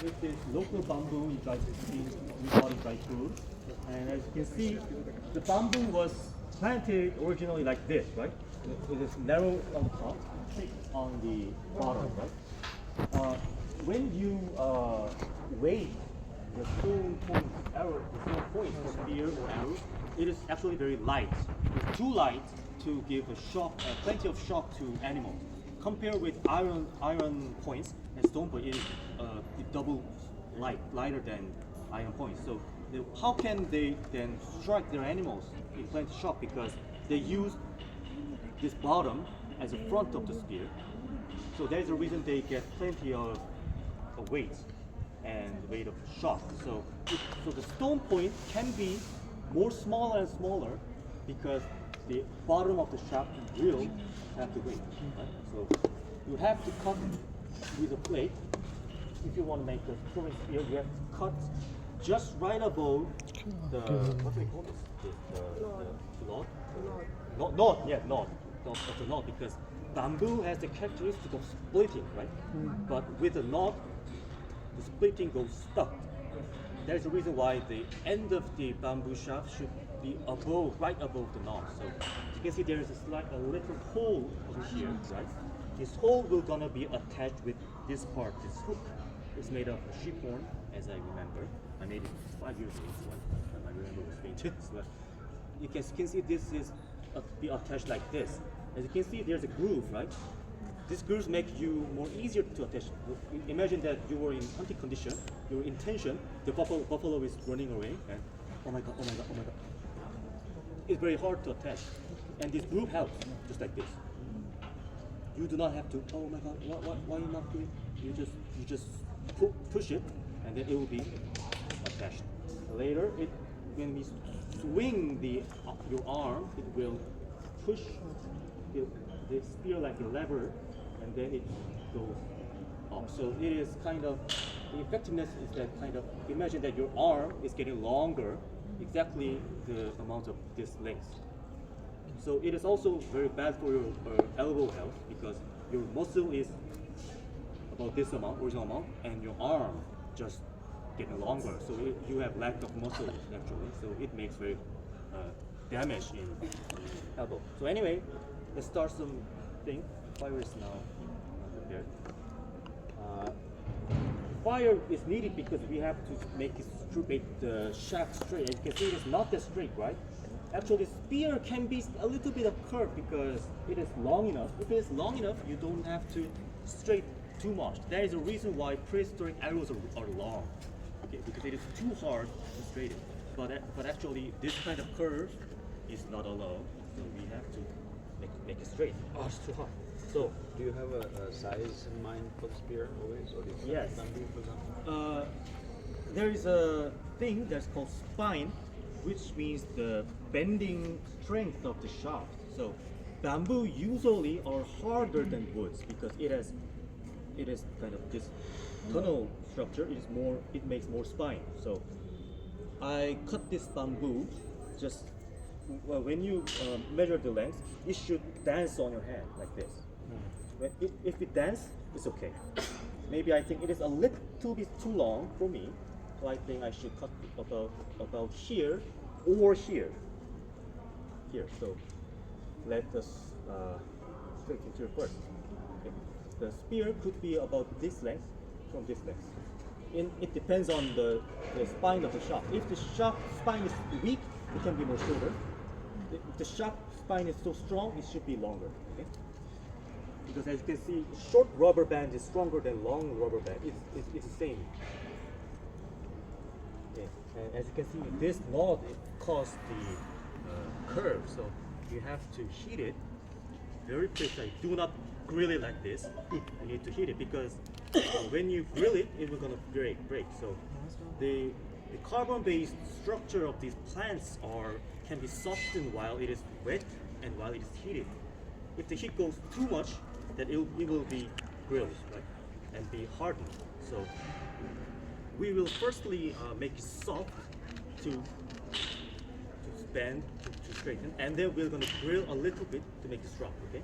with this local bamboo in dry we bought in dry food. And as you can see, the bamboo was planted originally like this, right? It is narrow on the top, thick on the bottom, right? When you weight the stone point arrow, the stone point for spear or arrow, it is actually very light. It's too light to give a shock, plenty of shock to animals. Compared with iron points and stone point, it is double lighter than iron points. So how can they then strike their animals in plenty of shock? Because they use this bottom as a front of the spear. So that is the reason they get plenty of weight and weight of shock. So the stone point can be more smaller and smaller because the bottom of the shaft will have the weight. Right? So you have to cut with a plate. If you want to make a throwing spear, you have to cut just right above the what do we call this? The knot? Knot, yeah, knot of the knot, because bamboo has the characteristic of splitting, right? But with the knot, the splitting goes stuck. That's the reason why the end of the bamboo shaft should be right above the knot. So you can see there is a little hole over here, right? This hole will gonna be attached with this part, this hook. It's made of sheep horn, as I remember. I made it 5 years ago, so I remember it was painted. So you can see this is be attached like this. As you can see, there's a groove, right? These grooves make you more easier to attach. Imagine that you were in hunting condition, your intention, the buffalo is running away, and oh my god, oh my god, oh my god. It's very hard to attach. And this groove helps, just like this. You do not have to, oh my god, why you not doing? You just push it, and then it will be attached. Later, when we swing your arm, it will push the spear like a lever, and then it goes up. So it is kind of, the effectiveness is that kind of, imagine that your arm is getting longer, exactly the amount of this length. So it is also very bad for your elbow health, because your muscle is about this amount, original amount, and your arm just getting longer. So you have lack of muscle naturally. So it makes very damage in elbow. So anyway, let's start something. Fire is now prepared. Fire is needed because we have to make the shaft straight. As you can see, it's not that straight, right? Actually, spear can be a little bit of curve because it is long enough. If it is long enough, you don't have to straight too much. That is the reason why prehistoric arrows are long. Okay, because it is too hard to straighten. But actually, this kind of curve is not allowed. So we have to make it straight. Oh, it's too hard. So do you have a size in mind for the spear always, or do you yes. bamboo, for example? There is a thing that's called spine, which means the bending strength of the shaft. So bamboo usually are harder than woods because it is kind of this tunnel structure. It makes more spine. So I cut this bamboo. Just when you measure the length, it should dance on your hand like this. If it dance, it's okay. Maybe I think it is a little bit too long for me, so I think I should cut it about here or here. Here. So let us straighten here first. Okay. The spear could be about this length from this length. It depends on the spine of the shaft. If the shaft spine is weak, it can be more shorter. If the shaft spine is so strong, it should be longer. Okay? Because as you can see, short rubber band is stronger than long rubber band. It's the same. Okay. And as you can see, this knot caused the curve. So you have to heat it very precise. Do not grill it like this. You need to heat it because when you grill it, it will gonna break. So the carbon-based structure of these plants can be softened while it is wet and while it is heated. If the heat goes too much, then it will be grilled, right, and be hardened. So we will firstly make it soft to bend, to straighten, and then we're gonna grill a little bit to make it strong. Okay.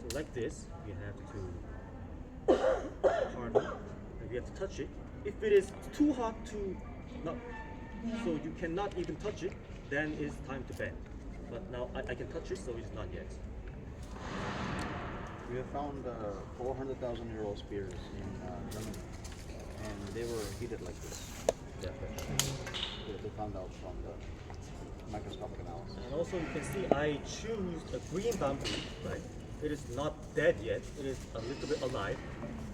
So like this, we have to harden. And we have to touch it. If it is too hot to not, so you cannot even touch it, then it's time to bend. But now I can touch it, so it's not yet. We have found 400,000-year-old spears in Germany, and they were heated like this. Yeah. They found out from the microscopic analysis. And also you can see I choose a green bamboo, right? It is not dead yet, it is a little bit alive.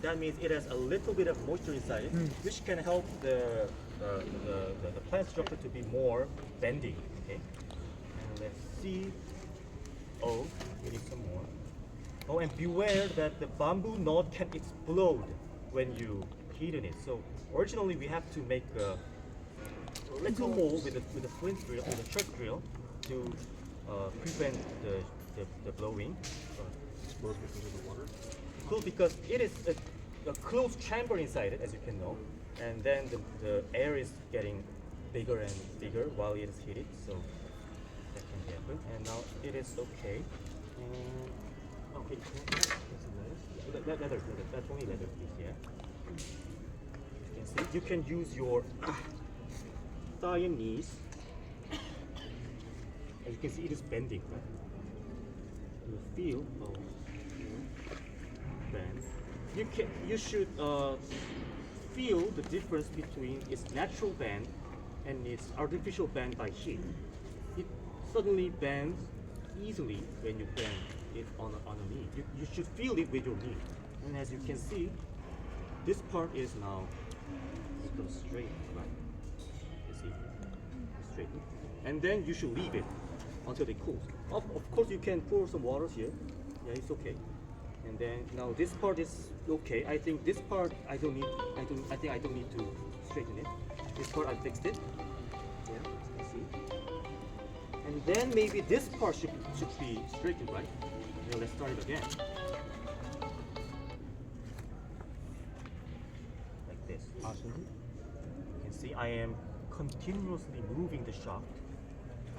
That means it has a little bit of moisture inside it, which can help the plant structure to be more bending. Okay. And let's see. Oh, we need some more. Oh, and beware that the bamboo knot can explode when you heat it. So originally we have to make a little hole with a flint drill, with a chuck drill, to prevent the blowing. Explode because of the water? Cool, because it is a closed chamber inside it, as you can know, and then the air is getting bigger and bigger while it is heated, so that can happen. And now it is okay. Okay, leather, that's only leather piece, yeah. You can see, you can use your thigh and knees. As you can see, it is bending, right? You feel, bend. You should feel the difference between its natural bend and its artificial bend by heat. It suddenly bends easily when you bend it on a knee. You should feel it with your knee. And as you can see, this part is now straight, right? You see, straight. And then you should leave it until it cools. Of course, you can pour some water here. Yeah, it's okay. And then now this part is okay. I think this part I think I don't need to straighten it. This part I fixed it. Yeah, you see. And then maybe this part should be straightened, right? Now let's start it again. Like this. You can see I am continuously moving the shaft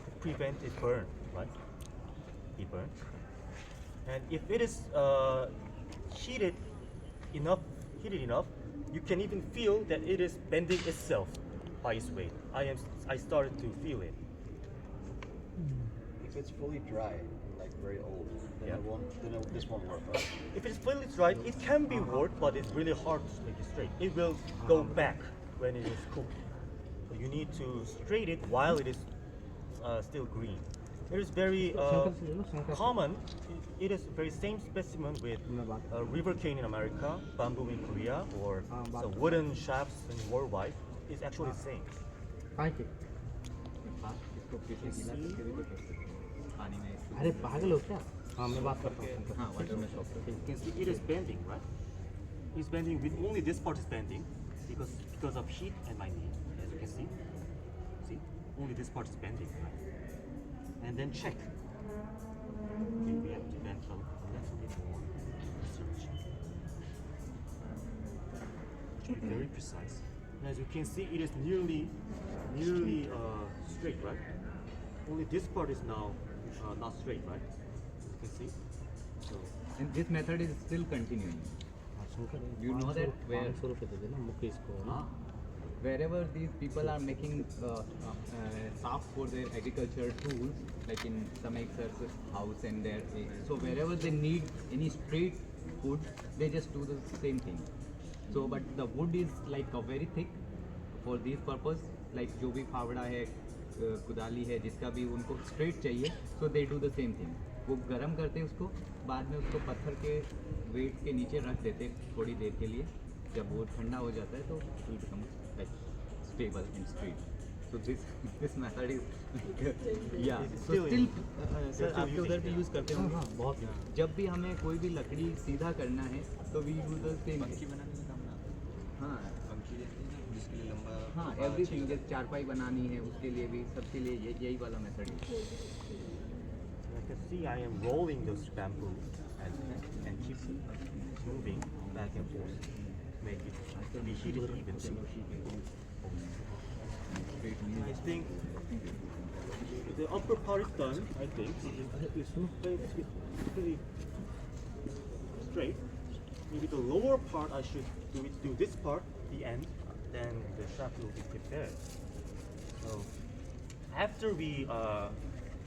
to prevent it burn, right? Be burned. And if it is heated enough, you can even feel that it is bending itself by its weight. I started to feel it. If it's fully dry, like very old, then Yeah. this won't work, right? If it is fully dried, it can be worked, but it's really hard to make it straight. It will go back when it is cooked. So you need to straight it while it is still green. It is very common. It is very same specimen with river cane in America, bamboo in Korea, or the wooden shafts in worldwide. It's actually the same. अरे पागल हो क्या? हाँ मैं बात करता हूँ. हाँ, water में shop. You can see it is bending, right? It's bending with only this part is bending because of heat and my knee, as you can see. See, only this part is bending, right? And then check. Okay, we have to bend a little bit more. Search. Should be very precise. And as you can see, it is nearly straight, right? Only this part is now not straight, right? You can see. So. And this method is still continuing. You know that wherever these people are making shafts for their agricultural tools, like in some exercise house and there, so wherever they need any straight wood, they just do the same thing. So, but the wood is like very thick for this purpose. Like जो भी फावड़ा है, कुदाली है, जिसका भी उनको straight चाहिए, so they do the same thing. वो गरम करते हैं उसको, बाद में उसको पत्थर के वेट के नीचे रख देते थोड़ी देर के लिए. जब वो ठंडा हो जाता है तो it will become like stable and straight. So this method is yeah. So still sir आपके उधर भी यूज़ करते होंगे? हाँ बहुत. जब भी हमें कोई भी लकड़ी सीधा करना है तो we use the same. पंखी बनाने का काम ना. हाँ. पंखी जिसके लिए लंबा. हाँ everything जैसे चारपाई बनानी है उसके लिए भी सबके लिए यही वाला मेथड है. You can see I am rolling those bamboo and keep moving back and forth. Make it be heated evenly. I think the upper part is done. I think it's pretty straight. maybe the lower part I should do this part, the end, then the shaft will be prepared. So after we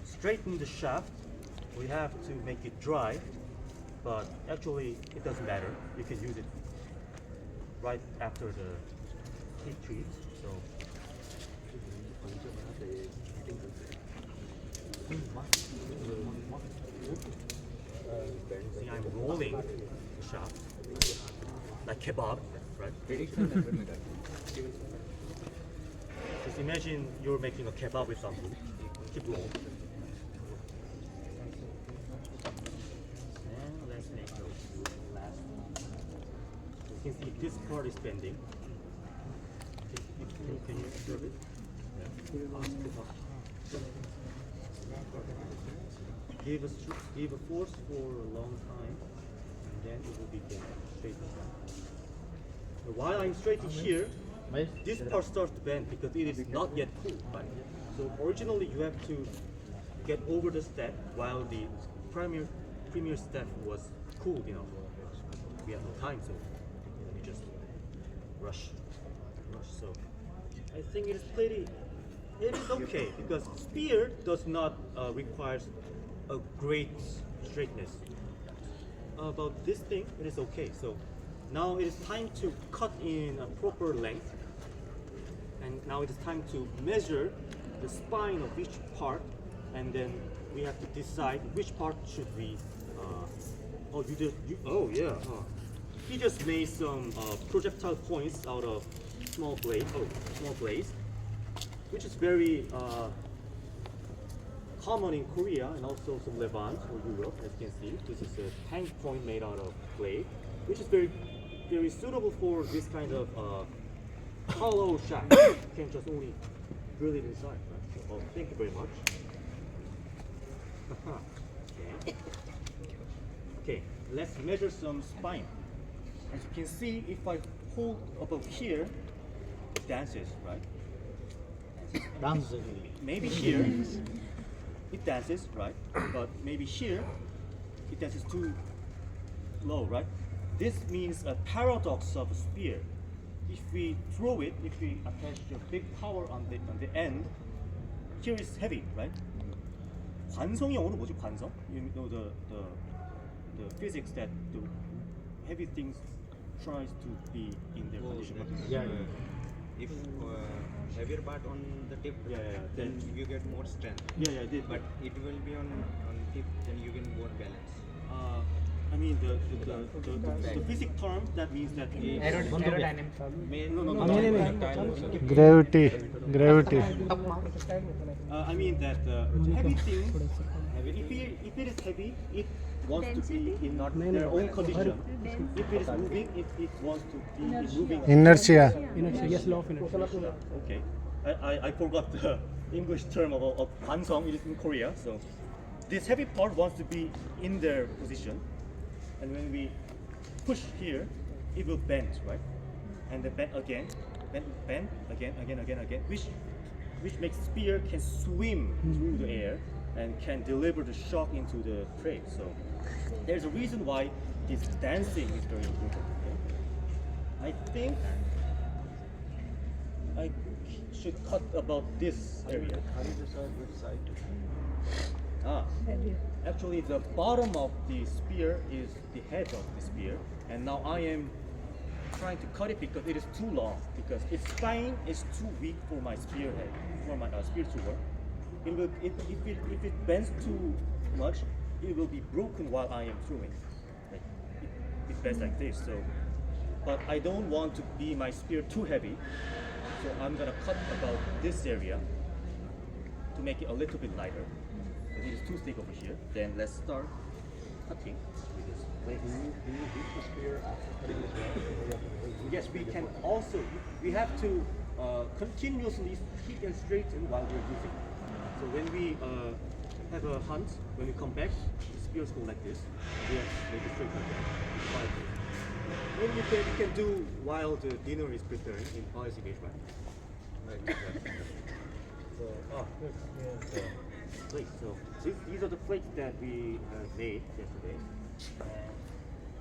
straighten the shaft, we have to make it dry, but actually it doesn't matter. You can use it right after the heat treat. So see, I'm rolling the shaft like kebab, right? Just imagine you're making a kebab with bamboo. Keep rolling. And let's make the last one. You can see this part is bending. Can you observe it? Give a force for a long time, and then it will be bent straight. While I'm straightening here, this part starts to bend because it is not yet cool. Right? So originally you have to get over the step while the premier step was cool enough. We have no time, so we just rush. So I think it is okay because spear does not require a great straightness. About this thing, it is okay. So now it is time to cut in a proper length, and now it is time to measure the spine of each part, and then we have to decide which part should we. He just made some projectile points out of small blades, which is very common in Korea and also some Levant or Europe, as you can see. This is a tank point made out of blade, which is very, very suitable for this kind of hollow shaft. You can just only drill it inside. Right? So, thank you very much. Okay, let's measure some spine. As you can see, if I hold above here, it dances, right? Maybe here it dances, right? But maybe here it dances too low, right? This means a paradox of a spear. If we throw it, if we attach a big power on the end, here is heavy, right? 관성이 영어로 뭐지? 관성? You know the physics that the heavy things tries to be in their condition. Yeah. If heavier part on the tip, then you get more strength. Yeah, I did. But it will be on tip, then you get more balance. I mean the physics term that means that Aerodynamics. Gravity. I mean that heavy things, if it is heavy, it wants to be in their own condition. If it is moving, it wants to be moving. Inertia. Yes, law of inertia. Okay, I forgot the English term of 관성. It is in Korea, so this heavy part wants to be in their position, and when we push here, it will bend, right? And then bend again, bend again, which makes spear can swim through the air and can deliver the shock into the prey. So there's a reason why this dancing is very important. Okay? I think I should cut about this area. How do you decide which side to Actually the bottom of the spear is the head of the spear, and now I am trying to cut it because it is too long, because its spine is too weak for my spearhead, for my spear to work. If it bends too much, it will be broken while I am throwing. Like, it bends like this. So, but I don't want to be my spear too heavy, so I'm gonna cut about this area to make it a little bit lighter. So it is too thick over here. Then let's start cutting with this blade. Can you beat the spear after cutting as well? Yes, we can also. We have to continuously keep and straighten while we're using. So when we have a hunt, when we come back, the spears go like this. We have to make it straight like that. Maybe you can do while the dinner is preparing in policy base, right? So these are the plates that we made yesterday.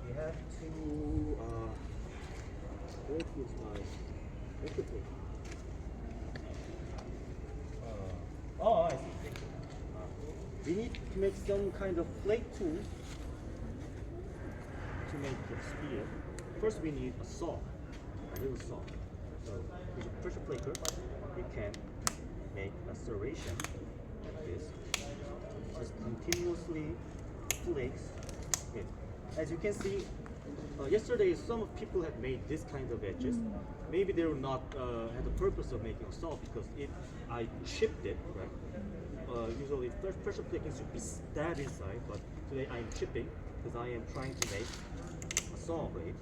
we have to where is my recipe? Oh, I see. We need to make some kind of flake tool to make the spear. First, we need a saw, a little saw. So, with a pressure flaker, we can make a serration like this. Just continuously flakes it. As you can see, yesterday some people had made this kind of edges. Maybe they were not had the purpose of making a saw because I chipped it, right? Usually pressure flaking should be stabbed inside, but today I am chipping because I am trying to make a saw blade.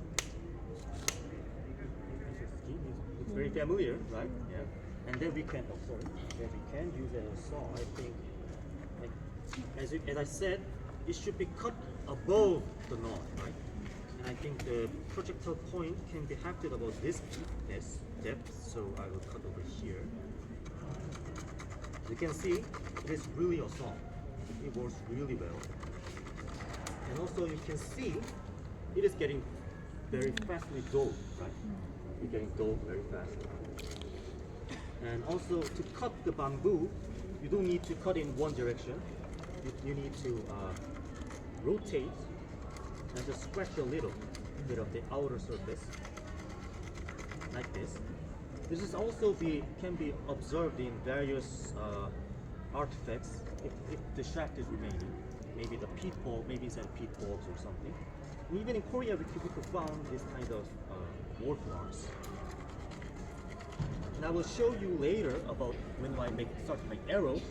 It's very familiar, right? Yeah. And then we can, then we can use it as a saw. I think, like, as I said, it should be cut above the knot, right? And I think the projectile point can be hafted about this depth, so I will cut over here. You can see it is really a saw. It works really well. And also you can see it is getting very fastly dulled, right? It's getting dulled very fast. And also to cut the bamboo, you don't need to cut in one direction. You need to rotate and just scratch a little bit of the outer surface, like this. This is also can be observed in various artifacts if the shaft is remaining. Maybe the peat ball, maybe inside peat balls or something. And even in Korea, people found this kind of wart marks. And I will show you later about when I start to make arrow.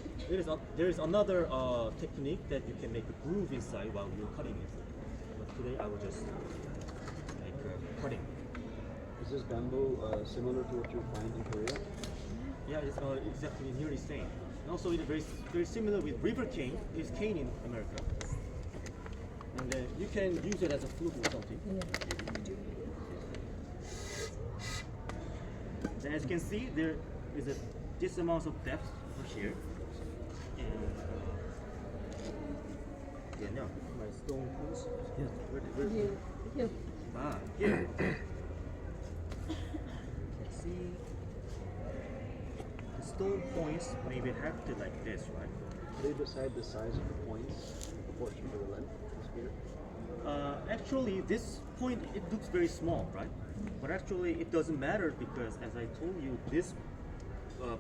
There is another technique that you can make a groove inside while you're cutting it. But today I will just make cutting. Is this bamboo similar to what you find in Korea? Yeah, it's exactly nearly same. And also it's very similar with river cane. It's cane in America. And then you can use it as a flute or something. Then as you can see, there is this amount of depth over here. And yeah, no, my stone tools. Yes, where? Ah, here. You can see the stone points maybe have to like this, right? How do you decide the size of the points in proportion to the length of the spear? Actually, this point, it looks very small, right? But actually, it doesn't matter because, as I told you, this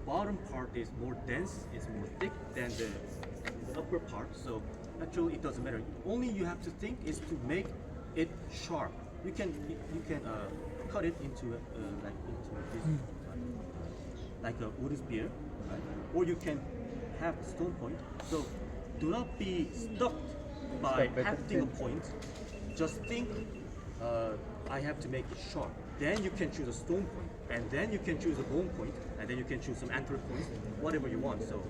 bottom part is more dense, is more thick than the upper part. So actually, it doesn't matter. Only you have to think is to make it sharp. You can cut it into this, like a wood spear, right? Or you can have a stone point. So do not be stuck by hafting a point. Just think, I have to make it sharp. Then you can choose a stone point, and then you can choose a bone point, and then you can choose some antler points, whatever you want. So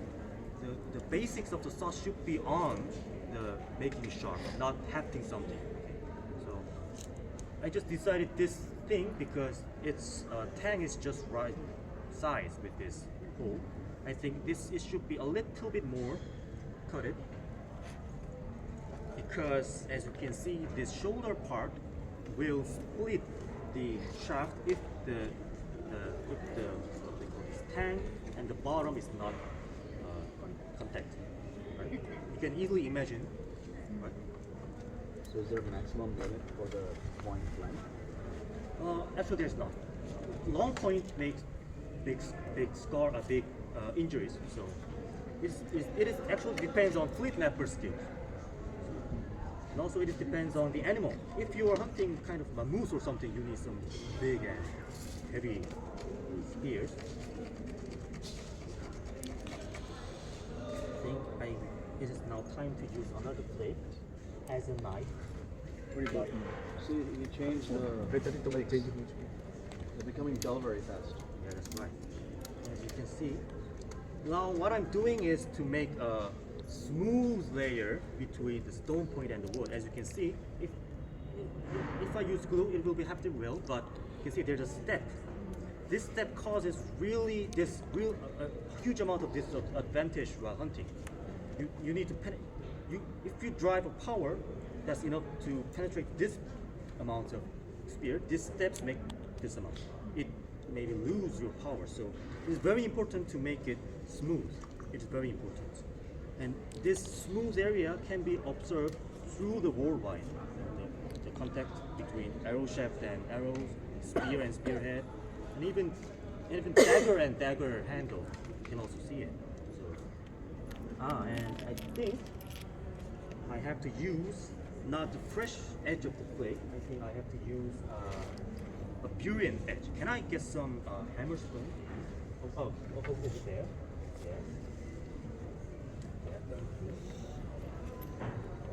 the basics of the saw should be on the making it sharp, not hafting something. So I just decided this thing because its tang is just right size with this hole. I think it should be a little bit more cutted because, as you can see, this shoulder part will split the shaft if the what they call this tang and the bottom is not contact. Right? You can easily imagine. Right? So is there a maximum limit for the point length? Actually, there's not. Long point makes big injuries. So it is actually depends on flint knapper skills. And also it depends on the animal. If you are hunting kind of a moose or something, you need some big and heavy spears. I think it is now time to use another blade as a knife. See, you change the flakes. They're becoming dull very fast. Yeah, that's right. As you can see, now what I'm doing is to make a smooth layer between the stone point and the wood. As you can see, if I use glue, it will be hafted well, but you can see there's a step. This step causes a huge amount of disadvantage while hunting. You need to if you drive a power that's enough to penetrate this amount of spear, these steps make this amount. It maybe lose your power. So it's very important to make it smooth. It is very important. And this smooth area can be observed through the wall line, the contact between arrow shaft and arrows, spear and spearhead, and even dagger and dagger handle. You can also see it. So, and I think I have to use not the fresh edge of the blade. I think I have to use a buried edge. Can I get some hammer stone? Over there. Yes.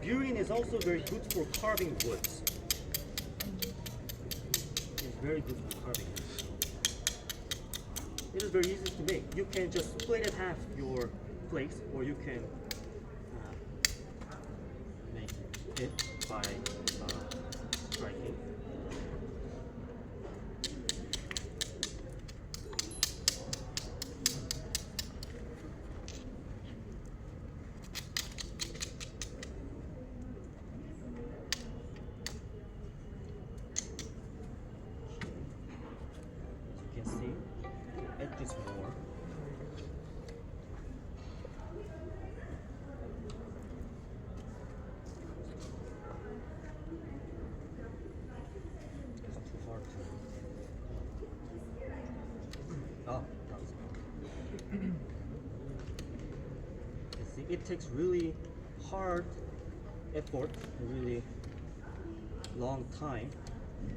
Burine is also very good for carving woods. It's very good for carving woods. It is very easy to make. You can just split it half your place, or you can make it by striking. You can see, add this more. It's too hard to. Oh, you see, it takes really hard effort, really long time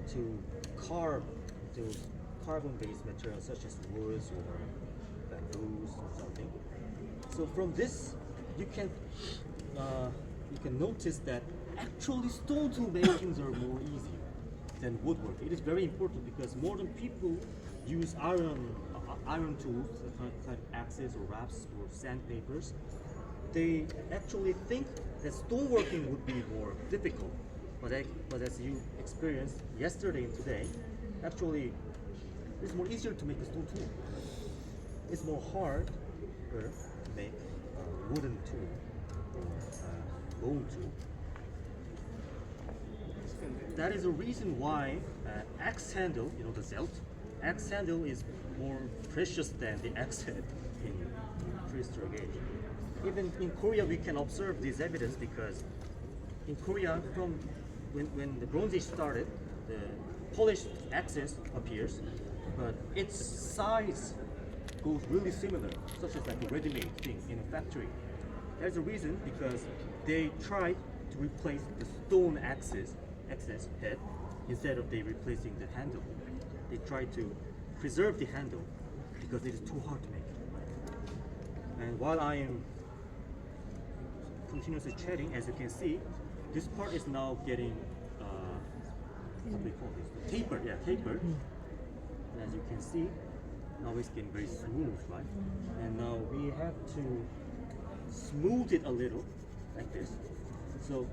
to carve those carbon-based materials such as woods or bamboos or something. So from this, you can notice that actually stone tool makings are more easy than woodwork. It is very important because modern people use iron tools, kind of axes or wraps or sandpapers. They actually think that stoneworking would be more difficult, but as you experienced yesterday and today, actually it's more easier to make a stone tool. It's more hard to make a wooden tool or a bone tool. That is the reason why axe handle, you know, the zelt, axe handle is more precious than the axe head in prehistoric age. Even in Korea, we can observe this evidence because in Korea, from when the Bronze Age started, the polished axes appears, but its size goes really similar, such as like a ready-made thing in a factory. There's a reason because they tried to replace the stone axis head instead of they replacing the handle. They tried to preserve the handle because it is too hard to make. And while I am continuously chatting, as you can see, this part is now getting what do we call this? Tapered, yeah, tapered. And as you can see, now it's getting very smooth, right? And now we have to smooth it a little, like this. So,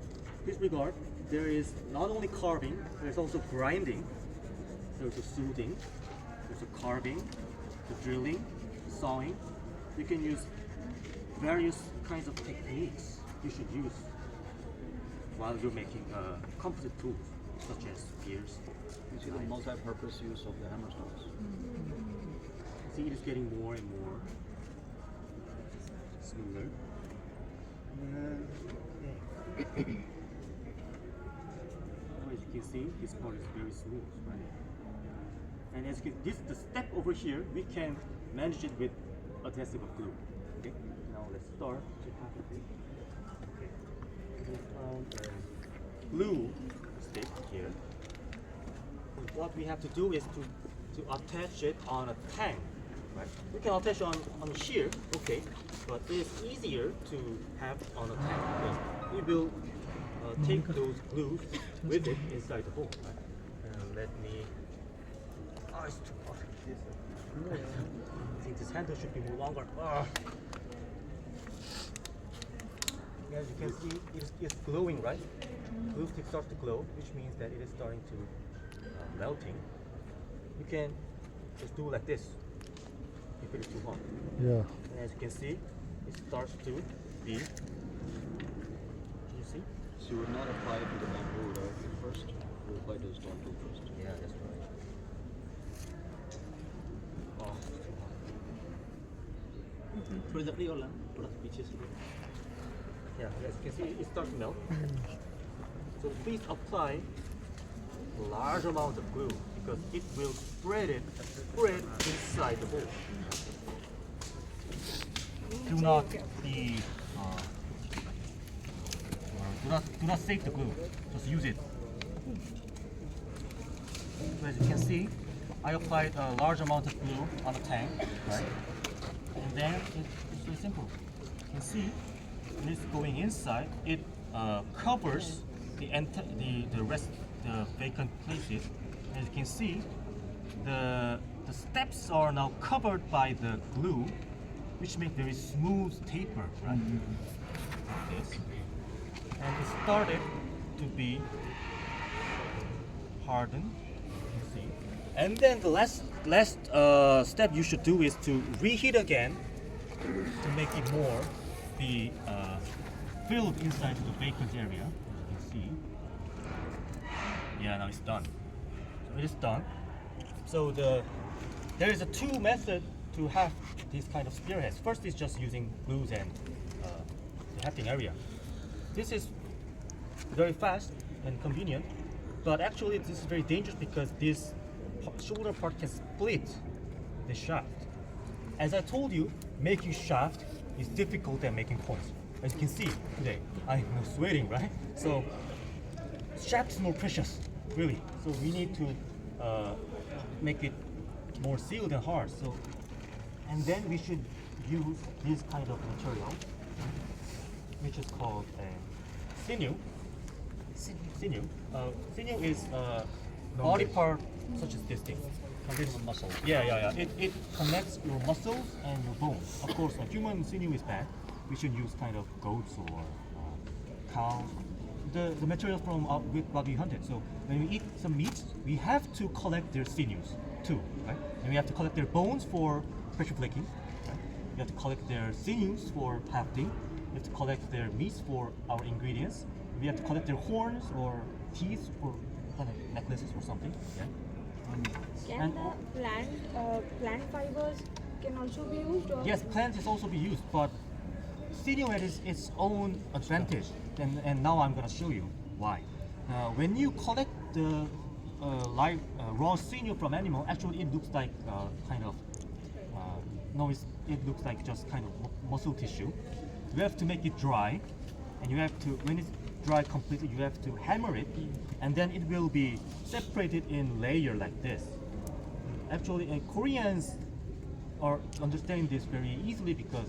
please regard, there is not only carving, there's also grinding, there's a soothing, there's a carving, the drilling, sawing. You can use various kinds of techniques you should use while you're making composite tools, such as spears. You see the multi-purpose use of the hammer stones. See, it is getting more and more smoother. As you can see, this part is very smooth, right? And as you can, the step over here, we can manage it with adhesive glue. Okay. Now let's start to hafting. Okay. We found a glue stick here. And what we have to do is to attach it on a tang. Right? We can attach on shear, okay, but it's easier to have on a tang because we will take those glues with it inside the hole. Right? And let me. Oh, it's too hard. I think this handle should be more longer. As you can see, it's glowing, right? Glue stick starts to glow, which means that it is starting to melting. You can just do like this. If it is too hot. Yeah. And as you can see, it starts to be. Can you see? So you would not apply it to the bamboo directly first? to apply to the stone tool first. Yeah, that's right. थोड़ी लकड़ी और लाना, थोड़ा पीछे से. Yeah, as you can see, it starts to melt. So please apply a large amount of glue because it will spread inside the bowl. Do not be do not save the glue. Just use it. So as you can see, I applied a large amount of glue on the tank, right? And then it's very simple. You can see when it's going inside, it covers the vacant places. As you can see, the steps are now covered by the glue, which make very smooth taper, right? Like this. And it started to be hardened. You can see. And then the last step you should do is to reheat again to make it more be filled inside the vacant area. As you can see. Yeah, now it's done. So it is done. So there is a two method to have these kind of spearheads. First is just using glues and the hafting area. This is very fast and convenient, but actually this is very dangerous because this shoulder part can split the shaft. As I told you, making shaft is difficult than making points. As you can see today, I'm sweating, right? So shaft is more precious, really. So we need to make it more sealed and hard. So, and then we should use this kind of material, which is called sinew. Sinew. Sinew is body part such as this thing. Muscle. Yeah. It connects your muscles and your bones. Of course, human sinew is bad. We should use kind of goats or cows. The materials from what we hunted. So when we eat some meats, we have to collect their sinews too, right? And we have to collect their bones for pressure flaking. Right? We have to collect their sinews for hafting. We have to collect their meats for our ingredients. We have to collect their horns or teeth for kind of necklaces or something. Yeah. Can the plant fibers can also be used? Or? Yes, plants is also be used, but sinew has its own advantage, and now I'm going to show you why. When you collect the raw sinew from animal, actually it looks like kind of it looks like just kind of muscle tissue. You have to make it dry, and you have to when it's dry completely, you have to hammer it, and then it will be separated in layer like this. Actually, Koreans are understanding this very easily because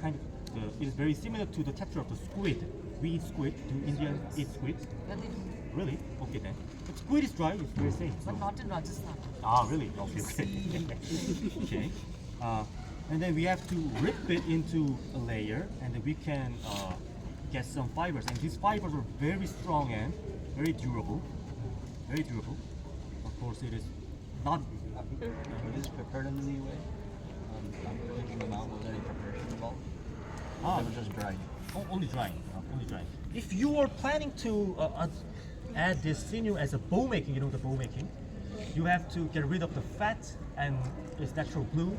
kind of it is very similar to the texture of the squid. We eat squid. Do Indians eat squid? Yeah, they do. Really? Okay then. But squid is dry. It's very same. But not in Rajasthan. Ah, really? Okay. Okay. And then we have to rip it into a layer, and then we can get some fibers. And these fibers are very strong and very durable. Very durable. Of course, it is not. Are these prepared in any way? I'm taking them out. Was there any preparation involved? They were just drying. Only drying. Only drying. If you are planning to add this sinew as a bow making, the bow making, you have to get rid of the fat and its natural glue.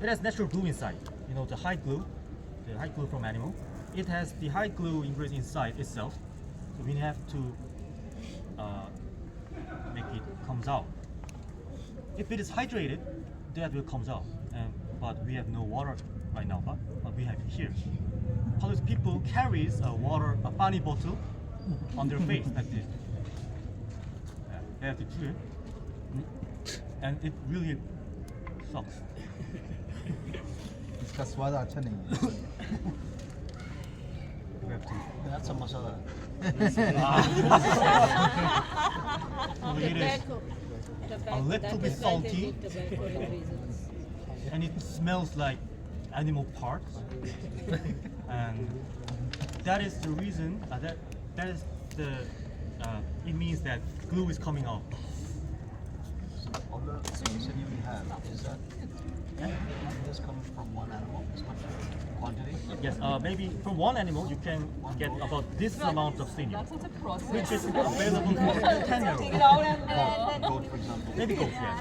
It has natural glue inside. The hide glue from animal. It has the hide glue ingredient inside itself. So we have to make it comes out. If it is hydrated, that will comes out. But we have no water right now. But we have it here. Polish people carries a pani bottle on their face like this. They have to do it, and it really sucks. इसका स्वाद अच्छा नहीं है. We have to. That's a masala. It is a little bit salty, and it smells like animal parts. And that is the reason. That is the. It means that glue is coming out. All the sinew you have, is that This comes from one animal, this much quantity. Yes, maybe from one animal you can get about this amount of sinew, which is available for 10 euros. Goat, for example. Maybe goat, yes.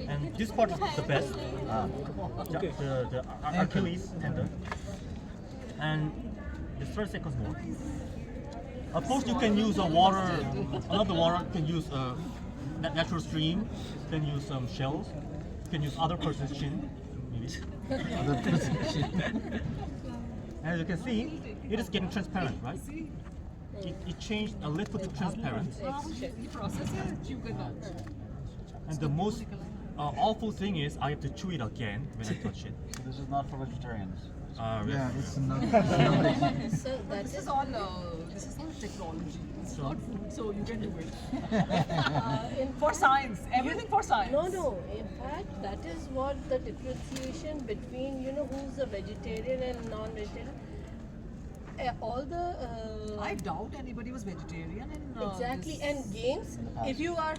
And this part is the best, the Achilles tendon. And it's 30 seconds more. Of course, you can use another water. You can use a natural stream. You can use some shells. You can use other person's chin, maybe. As you can see, it is getting transparent, right? It changed a little bit transparent. And the most awful thing is I have to chew it again when I touch it. So this is not for vegetarians. Yeah, it's not. So this is all technology. It's not food, so you can do it. For science, everything for science. No. In fact, that is what the differentiation between who's a vegetarian and non-vegetarian. All the I doubt anybody was vegetarian in exactly this. and games. If you are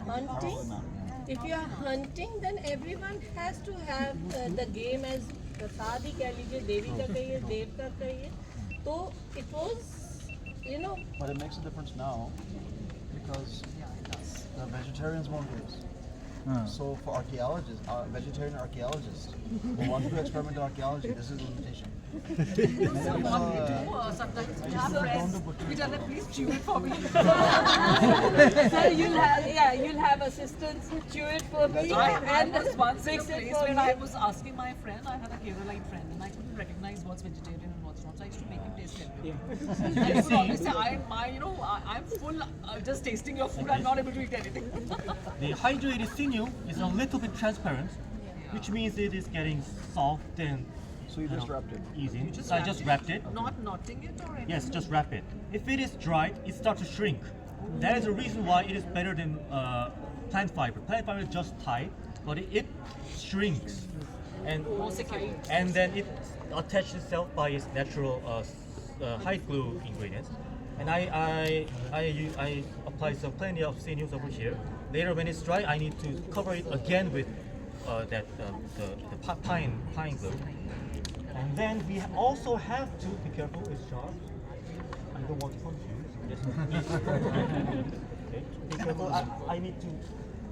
hunting, then everyone has to have the game as प्रसादी कह लीजिए देवी का कहिए देव का कहिए तो it was But it makes a difference now because the vegetarians won't do this. So for archaeologists, vegetarian archaeologists, the ones who experiment in archaeology, this is a limitation. Sometimes we have friends. We tell them, please chew it for me. so you'll have assistants chew it for me I was once in a fix it place for where me. I was asking my friend, I had a Keralite friend, and I couldn't recognize what's vegetarian and what's not. So I used to make him taste everything. And he would always say, I'm full just tasting your food. I'm not able to eat anything. The hydrated sinew is a little bit transparent, which means it is getting soft and So you just wrapped it. easy. So I just wrapped it. Not knotting it or anything. Yes, just wrap it. If it is dried, it starts to shrink. That is the reason why it is better than plant fiber. Plant fiber is just tight, but it shrinks, and then it attaches itself by its natural high glue ingredients. And I apply plenty of sinews over here. Later, when it's dry, I need to cover it again with the pine glue. And then we also have to be careful. It's sharp. I don't want to confuse. Yes, okay. Be careful. I need to.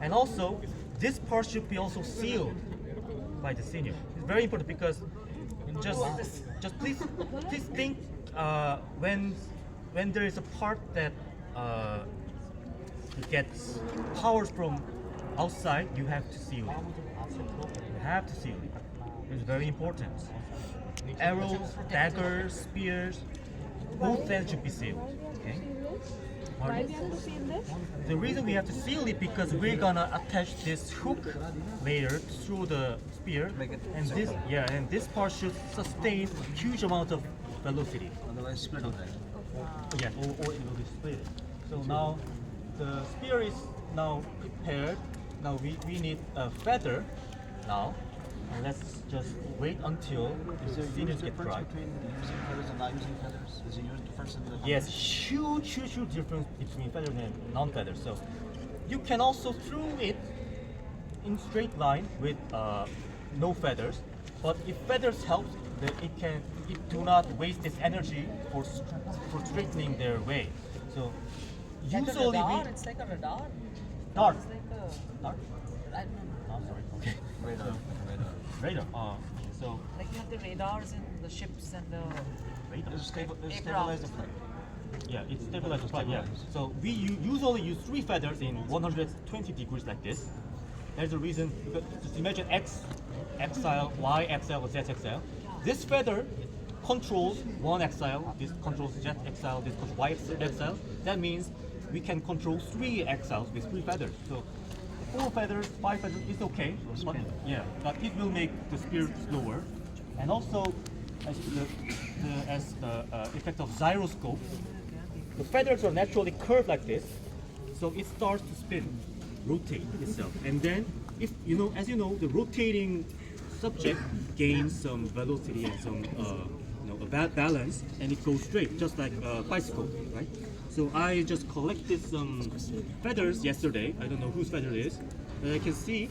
And also, this part should be also sealed by the sinew. It's very important because just please think when there is a part that gets powers from outside, you have to seal it. You have to seal it. It's very important. Arrows, daggers, spears, both ends should be sealed. Okay. Why we have to seal this? The reason we have to seal it because we're gonna attach this hook later through the spear, and this part should sustain huge amount of velocity. Otherwise, split on that. Yes, or it will be split. So now the spear is now prepared. Now we need a feather now. And let's just wait until Is the there a sinews huge get difference dry. between using feathers and not using feathers? Is there a huge difference in the Yes, huge difference between feathers and non-feathers. So you can also throw it in straight line with no feathers. But if feathers helps, then it do not waste its energy for straightening their way. So usually It's like a radar. dart. It's like a Dart? I don't know. Oh, sorry. Okay. radar? Radar. So Like you have the radars in the ships and the radar. Just stabilize the plane. Yeah, it's stabilized the flight. Yeah. So we usually use 3 feathers in 120 degrees like this. There's a reason. Because just imagine X axle, Y axle, or Z axle. This feather controls one axle. This controls Z axle. This controls Y axle. That means we can control 3 axles with 3 feathers. So 4 feathers, 5 feathers is okay. But, but it will make the spear slower. And also, as the effect of gyroscope, the feathers are naturally curved like this, so it starts to spin, rotate itself. And then, as you know, the rotating subject gains some velocity and some balance, and it goes straight, just like a bicycle, right? So I just collected some feathers yesterday. I don't know whose feather it is, but I can see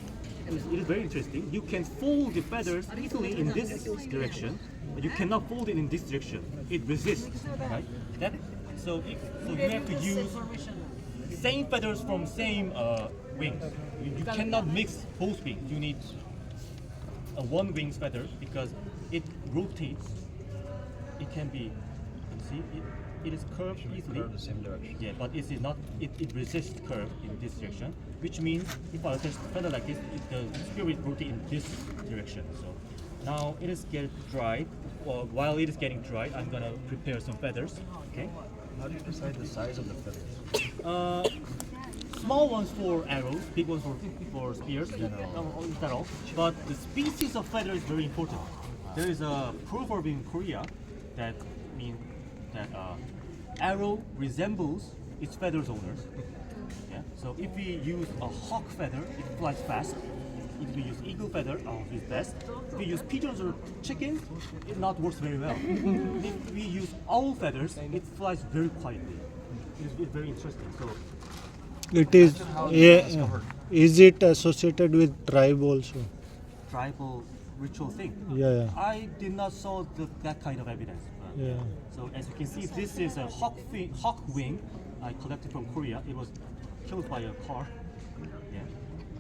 it is very interesting. You can fold the feathers easily in this direction, but you cannot fold it in this direction. It resists, right? So you have to use same feathers from same wings. You cannot mix both wings. You need a one wing's feather because it rotates. It can be, you see, it is curved easily. Curve the same direction. Yeah, but it is not. It resists curve in this direction, which means if I attach the feather like this, the spear will rotate in this direction. So now it is getting dried. Well, while it is getting dried, I'm gonna prepare some feathers. Okay. How do you decide the size of the feathers? Small ones for arrows, big ones for spears. Is that all? But the species of feather is very important. There is a proverb in Korea that means that arrow resembles its feathers owners. Yeah. So if we use a hawk feather, it flies fast. If we use eagle feather, it's best. If we use pigeons or chickens, it not works very well. If we use owl feathers, it flies very quietly. It's very interesting. So It is, How yeah, discovered? is it associated with tribe also? tribal ritual thing. Yeah, I did not saw that kind of evidence. yeah. So as you can see, this is a hawk wing I collected from Korea. It was killed by a car. Yeah.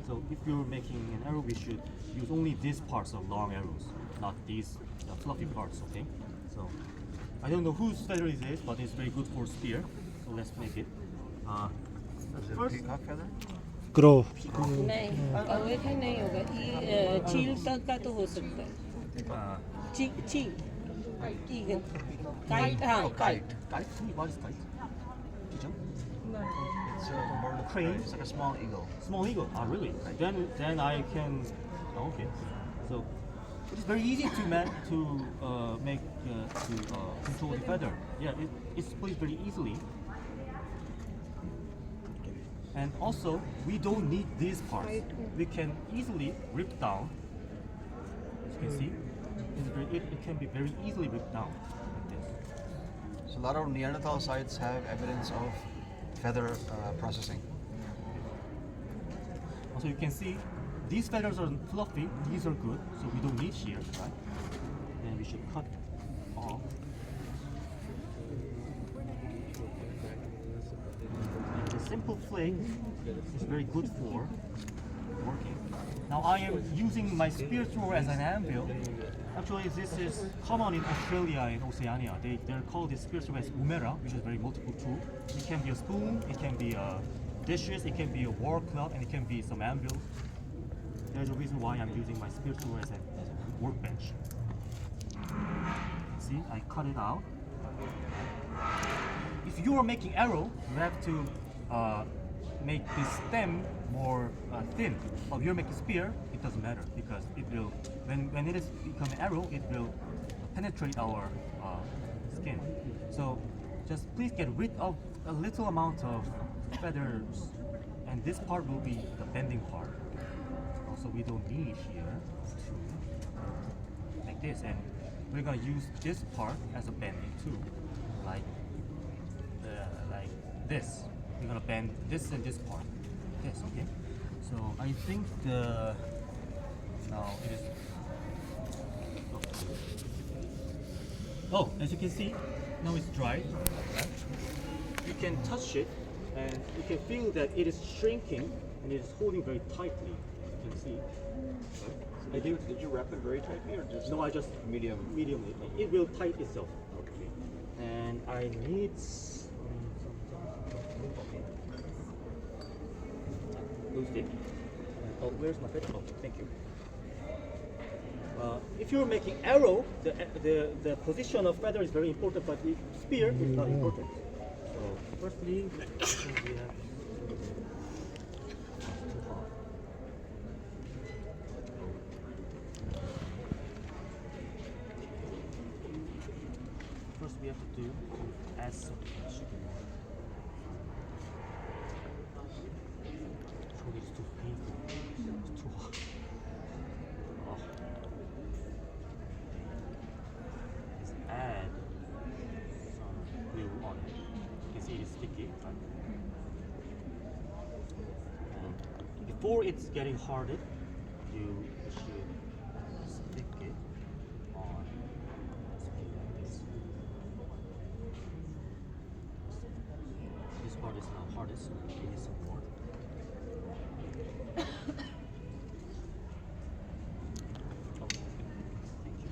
So if you're making an arrow, we should use only these parts of long arrows, not these fluffy parts. Okay. So I don't know whose feather it is, but it's very good for spear. So let's make it. Is it a peacock feather? Crow. नहीं कौवे का नहीं होगा ये चील तक का तो हो सकता है चील ईगल काइट हाँ kite Kite? What is kite? Pigeon? It's a bird of prey. Crane? It's like a small eagle. Small eagle. Ah, really? Then I can. Oh, okay. So it's very easy to make control the feather. Yeah, it splits very easily. And also, we don't need these parts. We can easily rip down. As you can see, it can be very easily ripped down like this. So a lot of Neanderthal sites have evidence of feather processing. Also, you can see these feathers are fluffy. These are good, so we don't need shears, right? Then we should cut off. And the simple flake is very good for working. Now I am using my spear thrower as an anvil. Actually, this is common in Australia and Oceania. They're called this spear thrower as umera, which is very multiple tool. It can be a spoon, it can be dishes, it can be a war club, and it can be some anvils. There's a reason why I'm using my spear thrower as a workbench. See, I cut it out. If you are making arrow, you have to make the stem more thin. But if you're making spear, it doesn't matter because it will, when it is become an arrow, it will penetrate our skin. So just please get rid of a little amount of feathers, and this part will be the bending part. Also, we don't need here to make this, and we're gonna use this part as a bending too, like this. We're gonna bend this and this part. This, okay? So I think now it is. Oh, as you can see, now it's dry. You can touch it, and you can feel that it is shrinking and it is holding very tightly. You can see. Did you wrap it very tightly or just? No, I just mediumly. It will tight itself. Okay. And I need glue stick. Oh, where's my feather? Oh, thank you. If you're making arrow, the position of feather is very important, but the spear is not important. So firstly, we have. First, we have to do add some sugar. Sorry, it's too painful. It's too hot. Oh. Let's add some glue on it. You can see it's sticky, right? And before it's getting hardened, so we need some more. Okay. Thank you.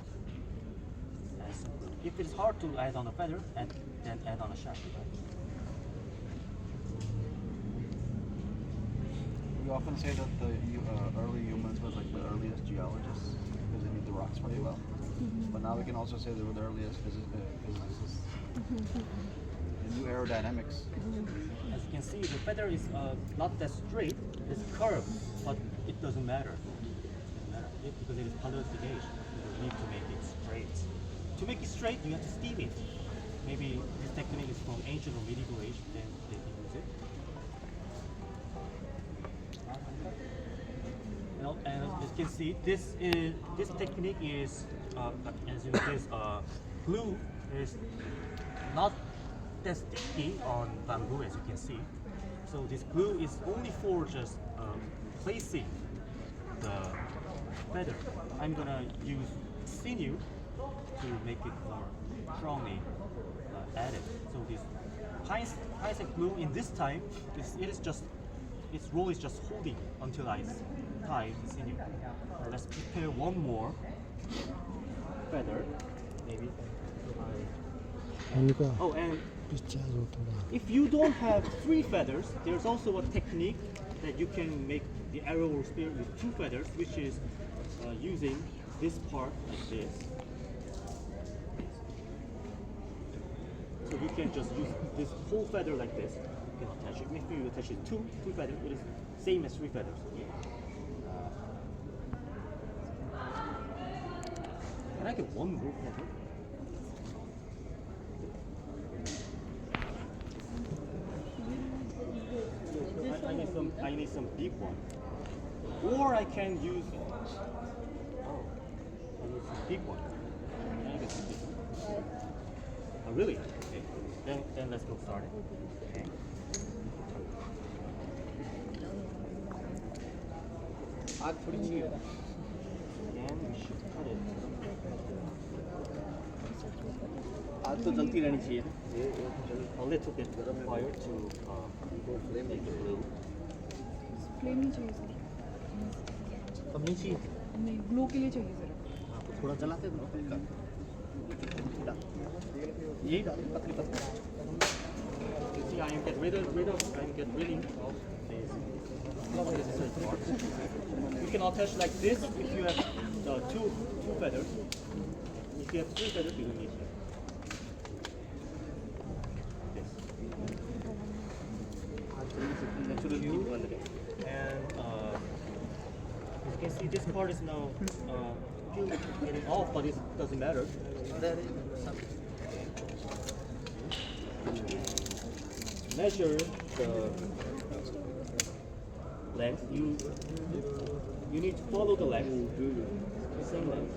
Add some glue. If it's hard to add on a feather, then add on a shaft. We often say that the early humans were like the earliest geologists because they knew the rocks very well. But now we can also say they were the earliest physicists. They knew aerodynamics. As you can see, the feather is not that straight, it's curved, but it doesn't matter. Because it is polymerization. You need to make it straight. To make it straight, you have to steam it. Maybe this technique is from ancient or medieval age, then they can use it. And as you can see, this technique is, as you know, this glue is not that sticky on bamboo, as you can see. So this glue is only for just placing the feather. I'm gonna use sinew to make it more strongly added. So this pine glue in this time, its role is just holding until I tie the sinew. Let's prepare one more feather, maybe. उनका Oh, and pictures होता है if you don't have 3 feathers, there's also a technique that you can make the arrow or spear with 2 feathers, which is using this part like this. So you can just use this whole feather like this. You can attach it. If you attach it 2 feathers, it is same as 3 feathers. Can I get one more feather? I need some big one. Or I can use I need some big one. Can I get some big one? Oh really? Okay. Then let's go start it. Okay. Again we should cut it. आग तो जलती रहनी चाहिए. A little bit fire to make the glue. Flame नहीं चाहिए sir. अब नहीं चाहिए. नहीं, ग्लो के लिए चाहिए सर. थोड़ा जलाते दो. यही पतली पतली. See, I am getting rid of these unnecessary parts. You can attach like this if you have two feathers. If you have 3 feathers, you don't need that. And as you can see, this part is now getting off, but it doesn't matter. Measure the length. You need to follow the length, the same length.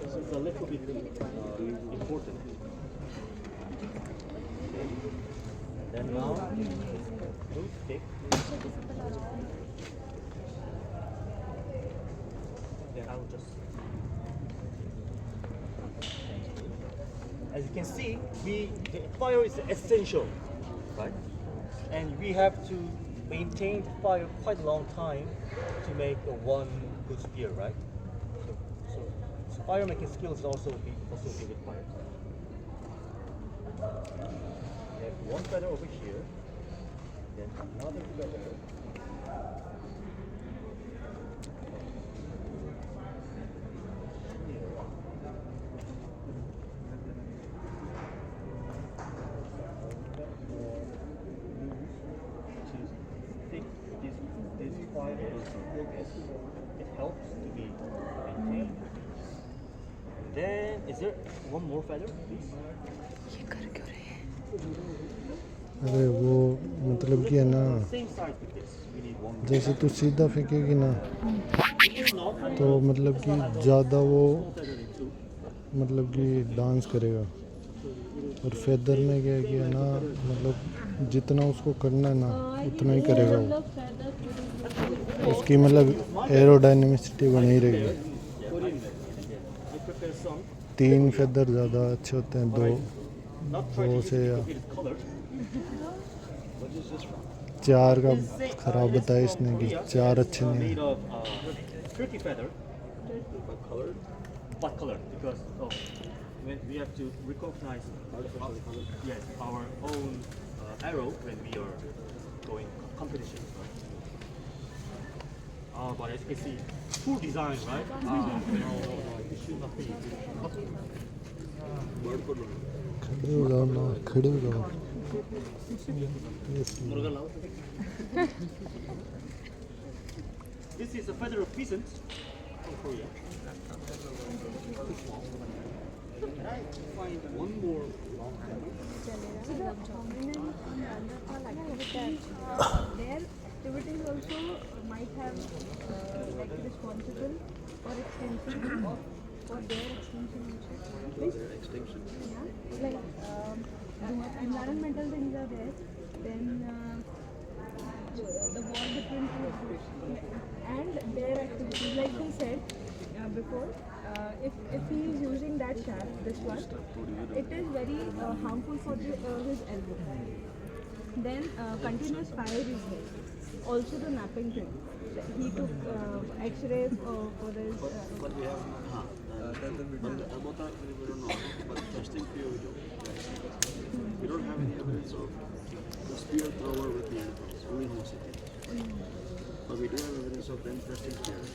This is a little bit important. And then now, glue stick. Then I will just. As you can see, the fire is essential, right? And we have to maintain the fire quite a long time to make one good spear, right? So fire making skills also be associated with fire. We have 1 feather over here, then another feather. It helps to be maintained. And then, is there one more feather, please? अरे वो मतलब कि है ना Same size with this. We need one more. जैसे तू सीधा फेंकेगी ना If not, I'm तो gonna मतलब कि ज़्यादा वो fold feather in 2. मतलब कि डांस करेगा और फेदर में क्या है कि है ना मतलब जितना उसको करना है ना उतना ही करेगा वो उसकी मतलब एरोडायनेमिसिटी बनी रहेगी. I prepare some. 3 फेदर ज़्यादा अच्छे होते हैं, 2 Not try to से use या it because it is colored. चार का You can say, खराब this बताया from इसने कि Korea, चार it's, अच्छे नहीं made हैं। of turkey feather, but colored because when we have to recognize yes our own arrow when we are going competition. But as you can see, full design, right? No, it should not be. खड़े हो जाओ ना, खड़े हो जाओ। This is a feather of peasant from Korea. Can I find one more long feather? So the prominent activities, their activities also might have like responsible for extinction of for their extinction also. Please? Yeah. Like environmental things are there. Then the war between two groups and their activities, like he said before. If he is using that shaft, this one, it is very harmful for his elbow. Then continuous fire is there. Also the napping thing. He took X-ray for his. But we have but the elbow tap, we don't know. But testing field, we don't have any evidence of the spear thrower with Neanderthals, only Homo sapiens. But we do have evidence of them testing spears.